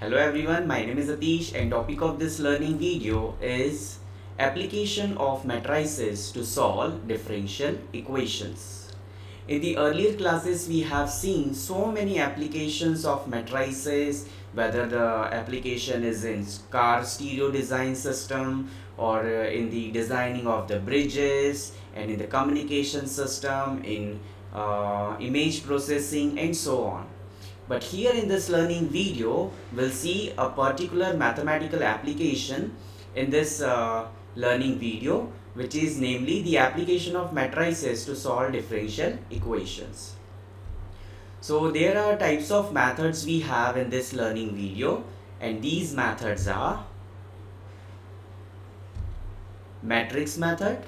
Hello everyone, my name is Atish and topic of this learning video is application of matrices to solve differential equations. In the earlier classes we have seen so many applications of matrices, whether the application is in car stereo design system or in the designing of the bridges and in the communication system, in image processing and so on. But here in this learning video, we'll see a particular mathematical application in this learning video, which is namely the application of matrices to solve differential equations. So there are types of methods we have in this learning video, and these methods are matrix method,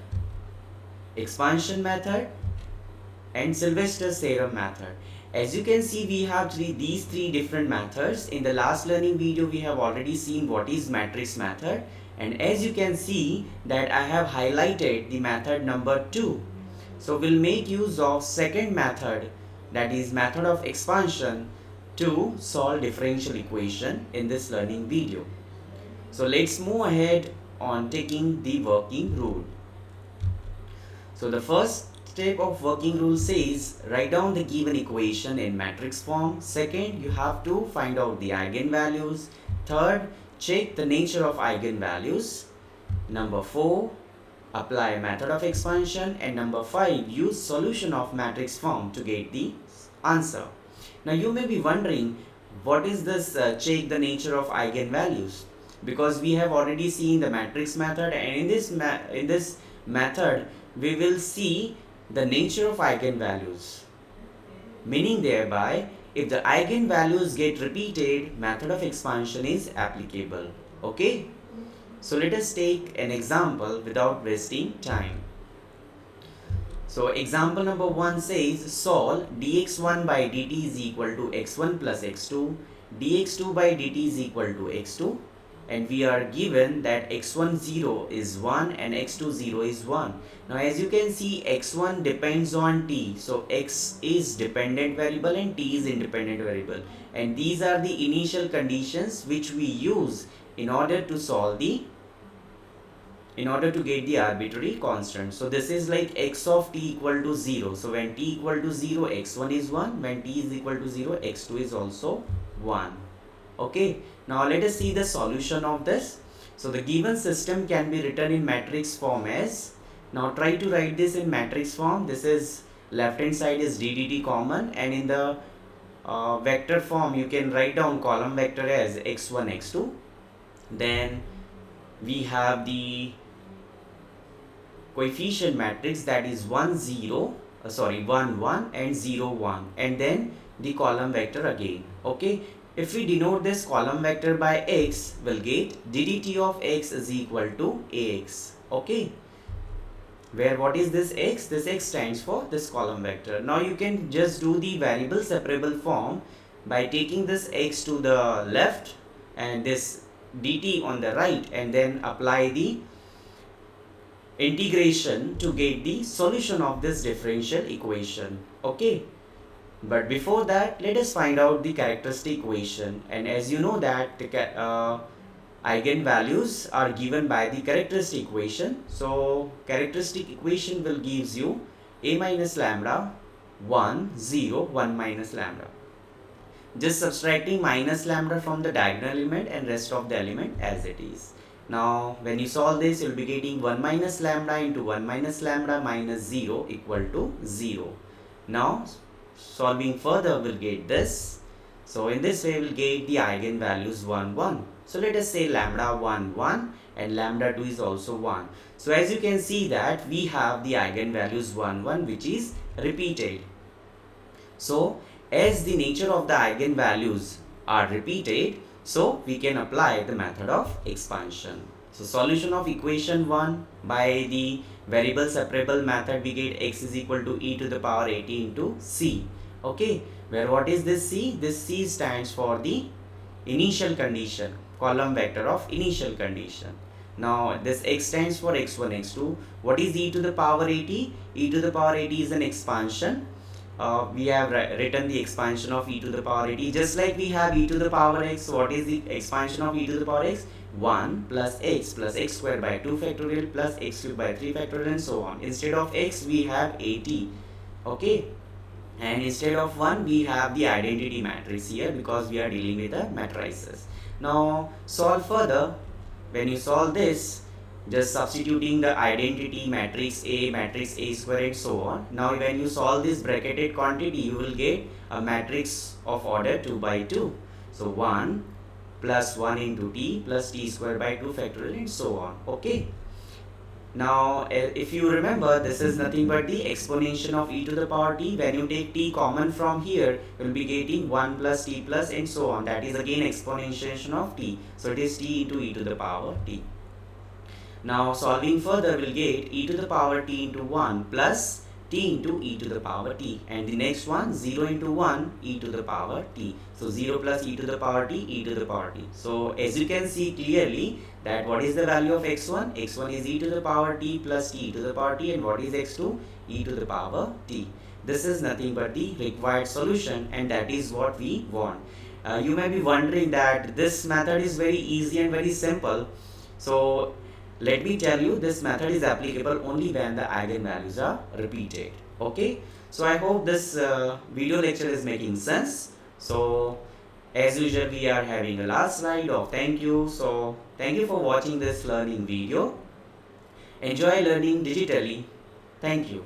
expansion method, and Sylvester's theorem method. As you can see, we have these three different methods. In the last learning video, we have already seen what is matrix method, and as you can see that I have highlighted the method number 2. So we'll make use of second method, that is method of expansion, to solve differential equation in this learning video. So let's move ahead on taking the working rule. So the first step of working rule says write down the given equation in matrix form. Second, you have to find out the eigenvalues. Third, check the nature of eigenvalues. Number 4, apply method of expansion. And number 5, use solution of matrix form to get the answer. Now you may be wondering, what is this check the nature of eigenvalues? Because we have already seen the matrix method, and in this method we will see the nature of eigenvalues, meaning thereby if the eigenvalues get repeated, method of expansion is applicable. Okay, so let us take an example without wasting time. So example number 1 says solve dx1 by dt is equal to x1 plus x2, dx2 by dt is equal to x2, and we are given that x1 0 is 1 and x2 0 is 1. Now as you can see, x1 depends on t, so x is dependent variable and t is independent variable, and these are the initial conditions which we use in order to get the arbitrary constant. So this is like x of t equal to 0. So when t equal to 0, x1 is 1. When t is equal to 0, x2 is also 1. Okay, now let us see the solution of this. So the given system can be written in matrix form as, now try to write this in matrix form. This is left hand side is ddt common, and in the vector form you can write down column vector as x1 x2. Then we have the coefficient matrix, that is 1 1 and 0 1, and then the column vector again. Okay, if we denote this column vector by x, we'll get ddt of x is equal to ax. Okay, where what is this x? This x stands for this column vector. Now you can just do the variable separable form by taking this x to the left and this dt on the right, and then apply the integration to get the solution of this differential equation. Okay, but before that, let us find out the characteristic equation. And as you know that the eigenvalues are given by the characteristic equation. So characteristic equation will gives you a minus lambda 1 0 1 minus lambda. Just subtracting minus lambda from the diagonal element and rest of the element as it is. Now when you solve this, you will be getting 1 minus lambda into 1 minus lambda minus 0 equal to 0. Now solving further, we'll get this. So in this way, we'll get the eigenvalues 1 1. So let us say lambda 1 1 and lambda 2 is also 1. So as you can see that we have the eigenvalues 1 1 which is repeated. So as the nature of the eigenvalues are repeated, so we can apply the method of expansion. So solution of equation 1 by the variable separable method, we get x is equal to e to the power at into c. Okay, where what is this c? This c stands for the initial condition, column vector of initial condition. Now this x stands for x1 x2. What is e to the power at? E to the power at is an expansion, we have written the expansion of e to the power t. Just like we have e to the power x, what is the expansion of e to the power x? 1 plus x squared by 2 factorial plus x cubed by 3 factorial and so on. Instead of x, we have at. Okay. And instead of 1, we have the identity matrix here because we are dealing with the matrices. Now solve further. When you solve this, just substituting the identity matrix A square and so on. Now when you solve this bracketed quantity, you will get a matrix of order 2 by 2. So 1 plus 1 into t plus t square by 2 factorial and so on. Okay. Now if you remember, this is nothing but the exponential of e to the power t. When you take t common from here, you will be getting 1 plus t plus and so on. That is again exponential of t. So it is t into e to the power t. Now solving further, we'll get e to the power t into 1 plus t into e to the power t, and the next one 0 into 1 e to the power t. So 0 plus e to the power t, e to the power t. So as you can see clearly that what is the value of x1? x1 is e to the power t plus t to the power t, and what is x2? E to the power t. This is nothing but the required solution, and that is what we want. You may be wondering that this method is very easy and very simple. So let me tell you, this method is applicable only when the eigenvalues are repeated. Okay, so I hope this video lecture is making sense. So as usual, we are having a last slide of thank you. So thank you for watching this learning video. Enjoy learning digitally. Thank you.